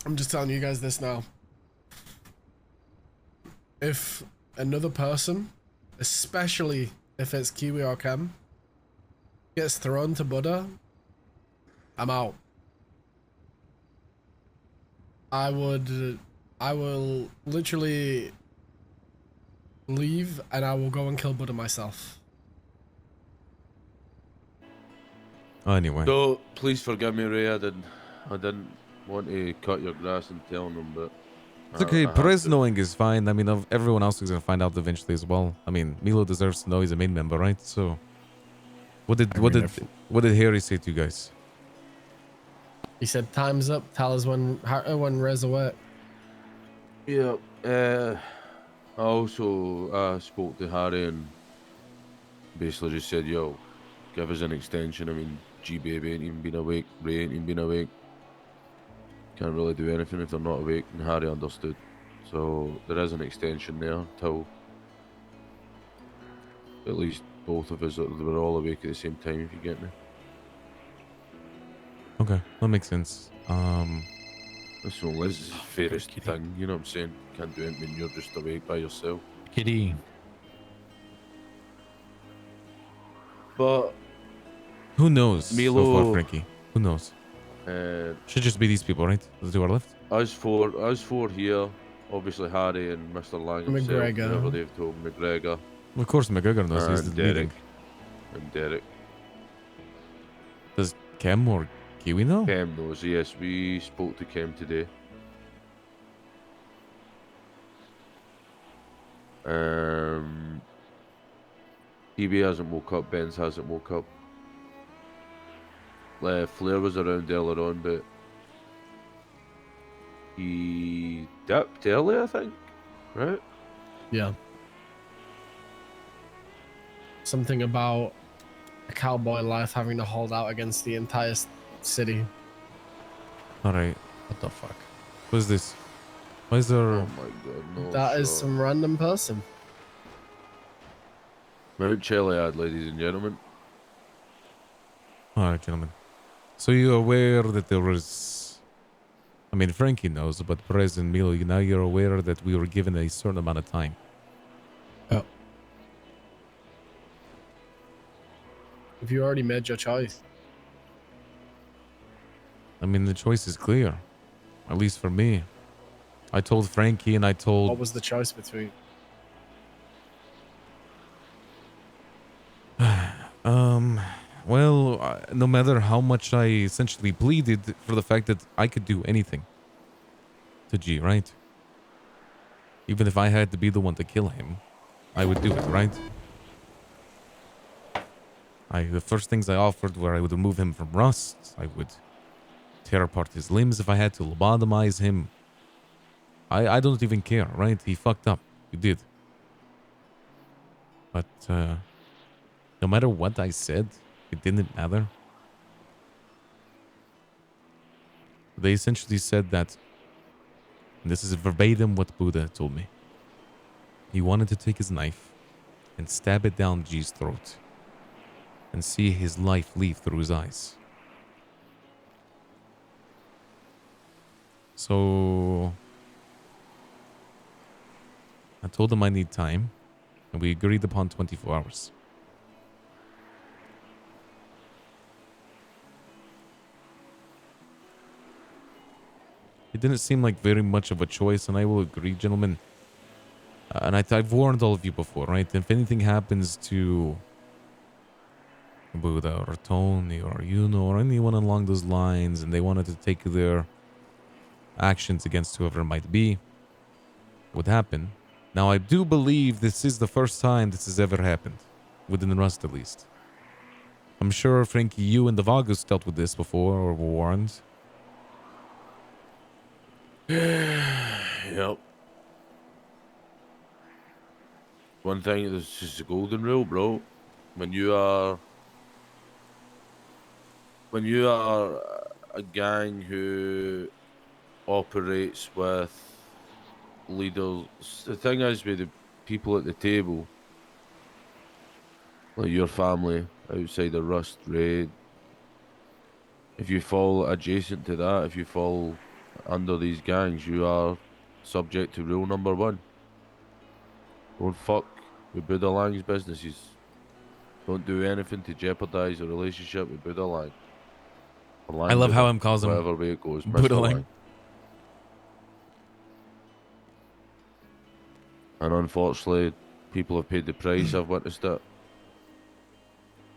I'm just telling you guys this now. If another person, especially if it's Kiwi or Chem, gets thrown to Buddha, I'm out. I will literally leave and I will go and kill Buddha myself. Anyway. So please forgive me, Ray. I didn't want to cut your grass and tell them, but It's okay. I had Perez to. knowing is fine. I mean, everyone else is going to find out eventually as well. I mean, Milo deserves to know he's a main member, right? So, what did Harry say to you guys? He said, "Time's up. Tell us when Reza work." Yeah. I also spoke to Harry and basically just said, "Yo, give us an extension." I mean, G baby ain't even been awake. Ray ain't even been awake. Can't really do anything if they're not awake. And Harry understood. So there is an extension there till at least both of us were all awake at the same time. If you get me. Okay, that makes sense. That's the only fairest thing, you know what I'm saying? Can't do it when you're just awake by yourself. Kitty. But who knows Milo, so far, Frankie? Who knows? Should just be these people, right? The two are left. Us four here. Obviously Harry and Mr. Lang himself, McGregor. whoever they've told McGregor. Of course, McGregor knows. He's the Derek. leading. And Derek. Does Chem or Kiwi know? Chem knows. Yes, we spoke to Chem today. TB hasn't woke up. Benz hasn't woke up. Flair was around earlier on, but he dipped early, I think. Right? Yeah. Something about a cowboy life having to hold out against the entire city. All right. What the fuck? Who's this? Why is there? Oh my god, no. That is some random person. Mount Chiliad, ladies and gentlemen. All right, gentlemen. So you're aware that there was... I mean, Frankie knows, but Perez and Milo, now you're aware that we were given a certain amount of time. Oh. If you already made your choice. I mean, the choice is clear. At least for me. I told Frankie and I told... What was the choice between? Well, no matter how much I essentially pleaded for the fact that I could do anything to G, right? Even if I had to be the one to kill him, I would do it, right? The first things I offered were I would remove him from R.U.S.T. I would tear apart his limbs if I had to lobotomize him. I don't even care, right? He fucked up. He did. But, no matter what I said, it didn't matter. They essentially said that, and this is verbatim what Buddha told me. He wanted to take his knife and stab it down G's throat and see his life leave through his eyes. So I told him I need time, and we agreed upon 24 hours. It didn't seem like very much of a choice, and I will agree, gentlemen. And I've warned all of you before, right? If anything happens to Buddha or Tony or Yuno or anyone along those lines, and they wanted to take their actions against whoever it might be, would happen. Now, I do believe this is the first time this has ever happened, within R.U.S.T. at least. I'm sure, Frankie, you and the Vagus dealt with this before or were warned. Yep. One thing is just a golden rule, bro. When you are a gang who operates with leaders, the thing is with the people at the table, like your family outside of R.U.S.T. raid, if you fall adjacent to that, if you fall under these gangs, you are subject to rule number 1. Don't fuck with Buddha Lang's businesses. Don't do anything to jeopardize a relationship with Buddha Lang. Or I Lang love how Buddha, I'm calls him whatever way it goes, Buddha Mr. Lang. Lang. And unfortunately, people have paid the price. I've witnessed it.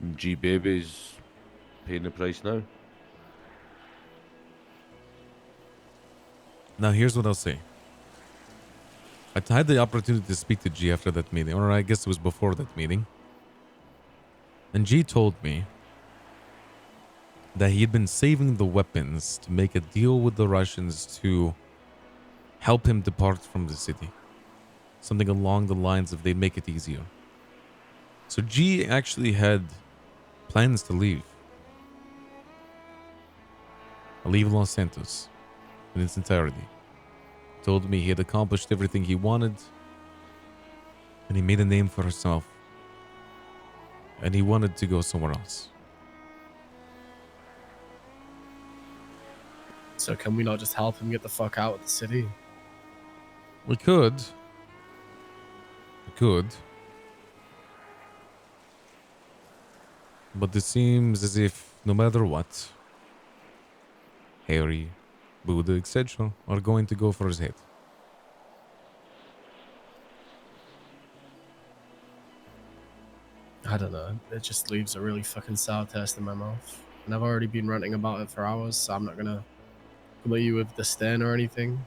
And G Baby's paying the price now. Now, here's what I'll say. I had the opportunity to speak to G after that meeting, or I guess it was before that meeting. And G told me that he had been saving the weapons to make a deal with the Russians to help him depart from the city. Something along the lines of they'd make it easier. So G actually had plans to leave. Leave Los Santos in its entirety. Told me he had accomplished everything he wanted, and he made a name for himself, and he wanted to go somewhere else. So can we not just help him get the fuck out of the city? We could. We could. But it seems as if no matter what, Harry, Buddha, etc. are going to go for his head. I don't know. It just leaves a really fucking sour taste in my mouth. And I've already been ranting about it for hours, so I'm not gonna come at you with disdain or anything.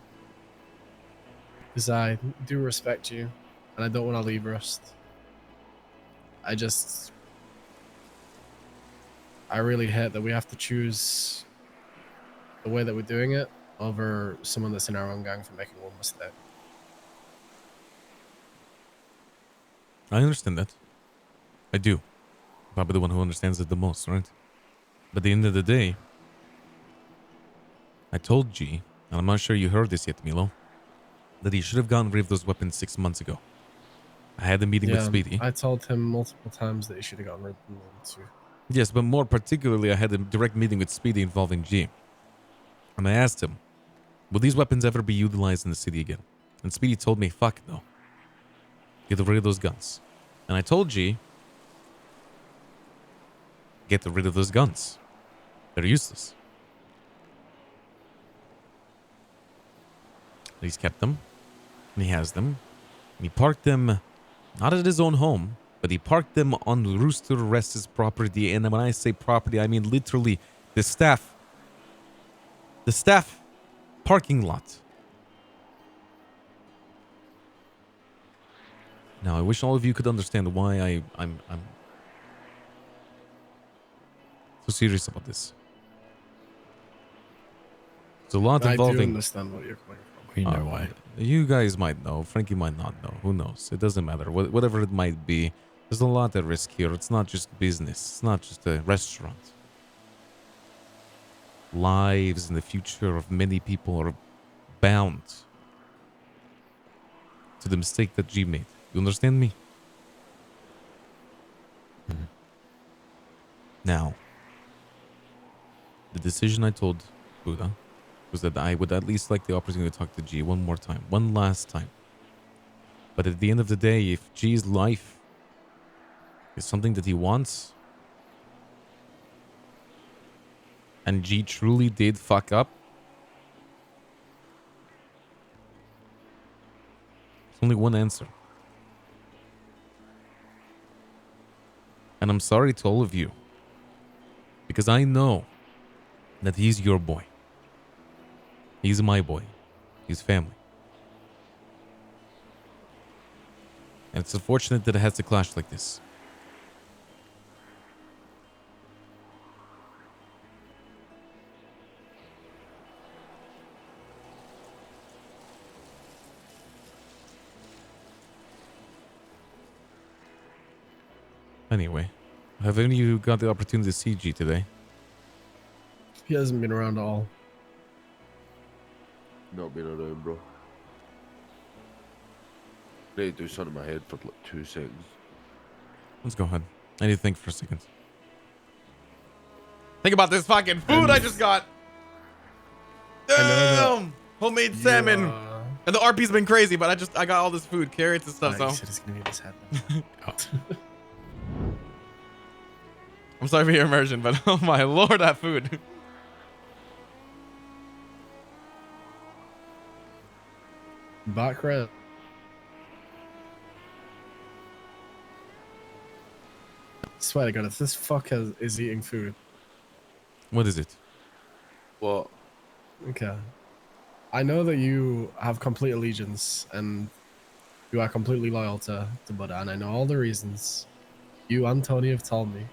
Because I do respect you, and I don't want to leave R.U.S.T. I really hate that we have to choose the way that we're doing it over someone that's in our own gang for making one mistake. I understand that. I do. Probably the one who understands it the most, right? But at the end of the day, I told G, and I'm not sure you heard this yet, Milo, that he should have gotten rid of those weapons 6 months ago. I had a meeting with Speedy. I told him multiple times that he should have gotten rid of them too. Yes, but more particularly, I had a direct meeting with Speedy involving G. And I asked him, will these weapons ever be utilized in the city again? And Speedy told me, fuck no. Get rid of those guns. And I told G, get rid of those guns. They're useless. He's kept them. And he has them. And he parked them, not at his own home, but he parked them on R.U.S.T's property. And when I say property, I mean literally the staff parking lot. Now, I wish all of you could understand why I'm so serious about this. It's a lot involving. I do understand what you're coming from. We know why. You guys might know. Frankie might not know. Who knows? It doesn't matter. Whatever it might be, there's a lot at risk here. It's not just business. It's not just a restaurant. Lives and the future of many people are bound to the mistake that G made. You understand me? Mm-hmm. Now, the decision I told Buddha was that I would at least like the opportunity to talk to G one more time. One last time. But at the end of the day, if G's life is something that he wants, and G truly did fuck up, there's only one answer. And I'm sorry to all of you, because I know that he's your boy. He's my boy. He's family. And it's unfortunate that it has to clash like this. Anyway, have any of you got the opportunity to see G today? He hasn't been around at all. Not been around, bro. Need to do something in my head for like 2 seconds. Let's go ahead. I need to think for a second. Think about this fucking food I just got. I know that Homemade You, salmon. And the RP's been crazy, but I got all this food, carrots and stuff, you so. said it's gonna be this head. I'm sorry for your immersion, but oh my lord, that food. Back red. Swear to God, if this fucker is eating food. What is it? What? Okay. I know that you have complete allegiance and you are completely loyal to Buddha, and I know all the reasons. You and Tony have told me.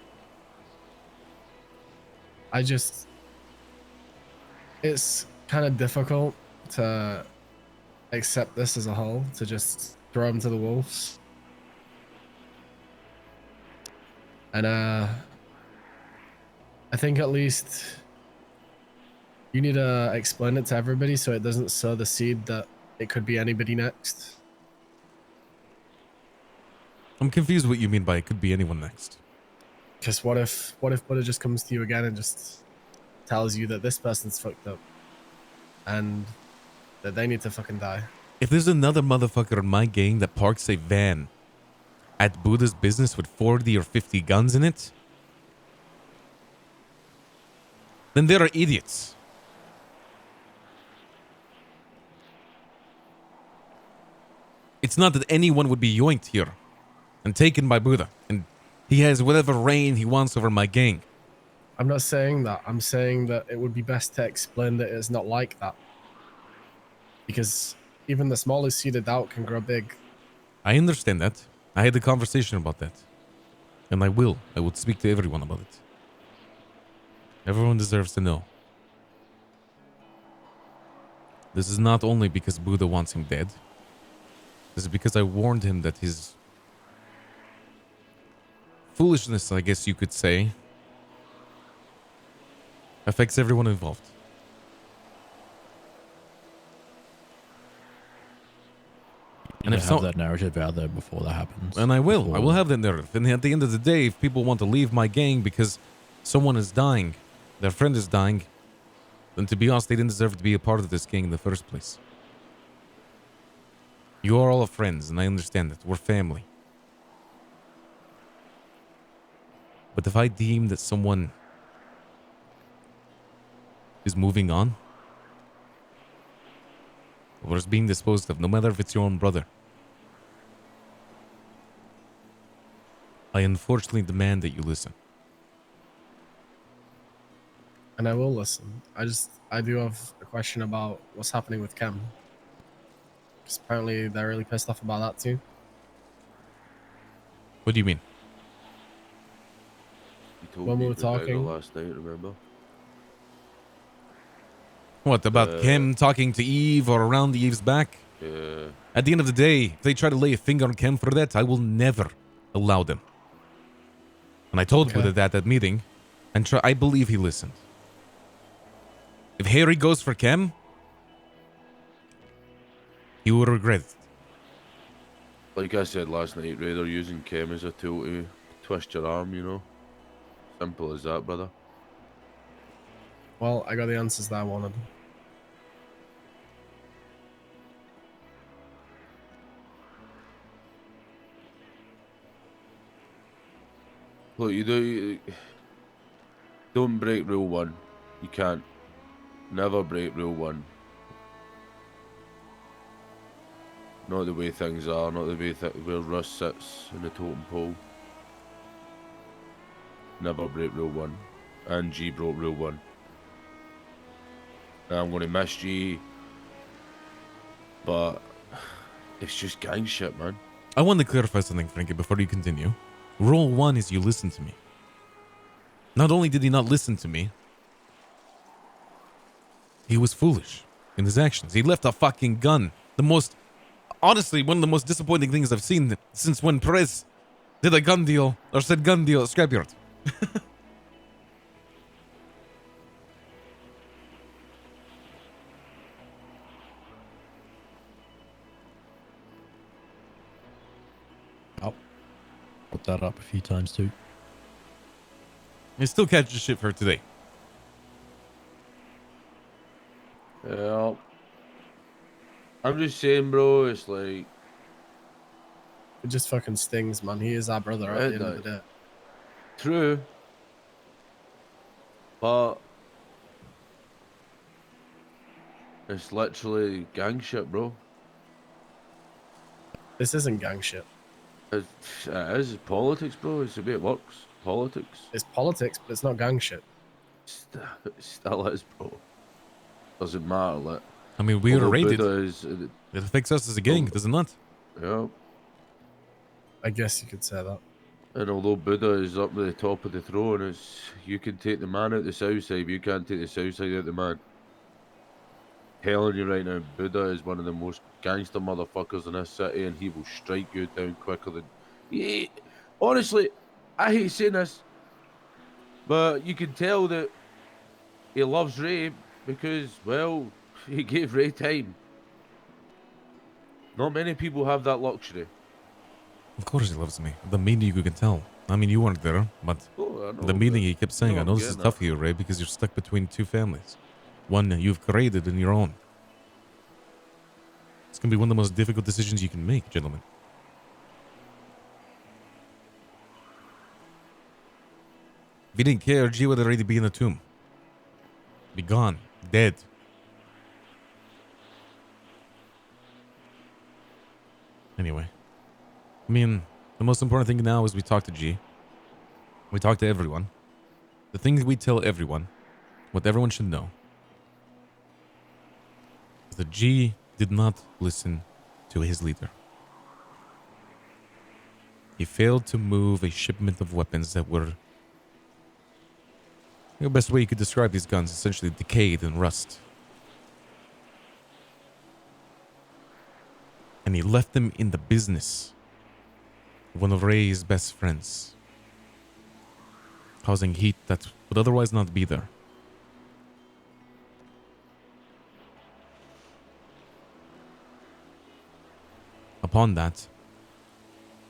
It's kind of difficult to accept this as a whole, to just throw him to the wolves. And I think at least you need to explain it to everybody so it doesn't sow the seed that it could be anybody next. I'm confused what you mean by it could be anyone next. Because what if Buddha just comes to you again and just tells you that this person's fucked up and that they need to fucking die? If there's another motherfucker in my gang that parks a van at Buddha's business with 40 or 50 guns in it, then they are idiots. It's not that anyone would be yoinked here and taken by Buddha, and he has whatever reign he wants over my gang. I'm not saying that. I'm saying that it would be best to explain that it's not like that. Because even the smallest seed of doubt can grow big. I understand that. I had a conversation about that. And I will. I would speak to everyone about it. Everyone deserves to know. This is not only because Buddha wants him dead. This is because I warned him that his foolishness, I guess you could say, affects everyone involved. And if have that narrative out there before that happens. And I will. I will have that narrative. And at the end of the day, if people want to leave my gang because someone is dying, their friend is dying, then to be honest, they didn't deserve to be a part of this gang in the first place. You are all friends, and I understand that. We're family. But if I deem that someone is moving on, or is being disposed of, no matter if it's your own brother, I unfortunately demand that you listen. And I will listen. I do have a question about what's happening with Chem. Because apparently they're really pissed off about that too. What do you mean? You told When me we were about it talking last night, remember? What, about Kim talking to Eve or around Eve's back? Yeah. At the end of the day, if they try to lay a finger on Kim for that, I will never allow them. And I told Buddha that at meeting, and I believe he listened. If Harry goes for Kim, he will regret it. Like I said last night, Ray, they're using Chem as a tool to twist your arm, you know? Simple as that, brother. Well, I got the answers that I wanted. Look, don't break rule 1. You can't. Never break rule 1. Not the way things are, not the way where R.U.S.T sits in the totem pole. Never break rule 1. And G broke rule 1. Now I'm going to miss G. But it's just gang shit, man. I want to clarify something, Frankie, before you continue. Rule 1 is you listen to me. Not only did he not listen to me, he was foolish in his actions. He left a fucking gun. Honestly, one of the most disappointing things I've seen since when Perez did a gun deal, or said gun deal at Scrapyard. I'll put that up a few times too. He still catches shit for today. Yeah. I'm just saying, bro. It's like It just fucking stings, man. He is our brother at the it end of the does. day. True, but it's literally gang shit, bro. This isn't gang shit. It is politics, bro. It's the way it works. Politics. It's politics, but it's not gang shit. It still is, bro. Doesn't matter. Like, I mean, we were although raided. Buddha is, It affects us as a gang, does it not? yeah, I guess you could say that. and although Buddha is up at the top of the throne, it's you can take the man out the south side, but you can't take the south side out the man. Telling you right now, Buddha is one of the most gangster motherfuckers in this city, and he will strike you down quicker than. Honestly, I hate saying this, but you can tell that he loves Ray because, well, he gave Ray time. Not many people have that luxury. Of course he loves me. The meaning you can tell. I mean, you weren't there, but Oh, I know, the meaning he kept saying, no, I I'm know this is getting tough that. for you, Ray, because you're stuck between two families. One you've created and your own. It's going to be one of the most difficult decisions you can make, gentlemen. If you didn't care, G would already be in the tomb. Be gone. Dead. Anyway. I mean, the most important thing now is we talk to G. We talk to everyone. The things we tell everyone, what everyone should know, is that G did not listen to his leader. He failed to move a shipment of weapons that were... The best way you could describe these guns, essentially decayed and rust. And he left them in the business of one of Ray's best friends, causing heat that would otherwise not be there. Upon that,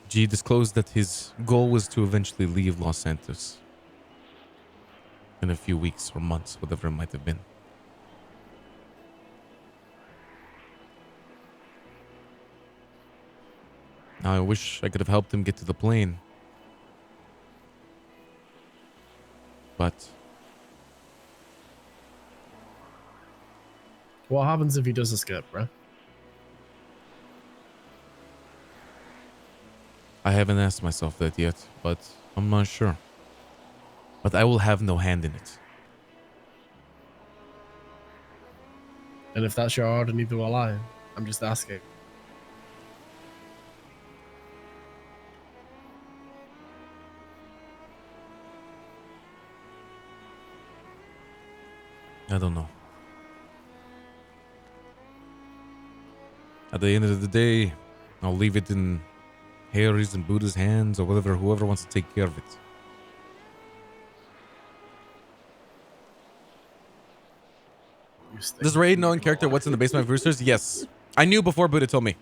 G disclosed that his goal was to eventually leave Los Santos in a few weeks or months, whatever it might have been. Now, I wish I could have helped him get to the plane. But What happens if he does escape, bro? I haven't asked myself that yet, but I'm not sure. But I will have no hand in it. And if that's your order, neither will I. I'm just asking. I don't know. At the end of the day, I'll leave it in Harry's and Buddha's hands, or whoever wants to take care of it. Does Ray know in character what's in the basement of Roosters? Yes. I knew before Buddha told me.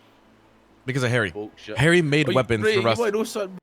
Because of Harry. Bullshit. Harry made Oh, weapons Ray, for you Rust. might know something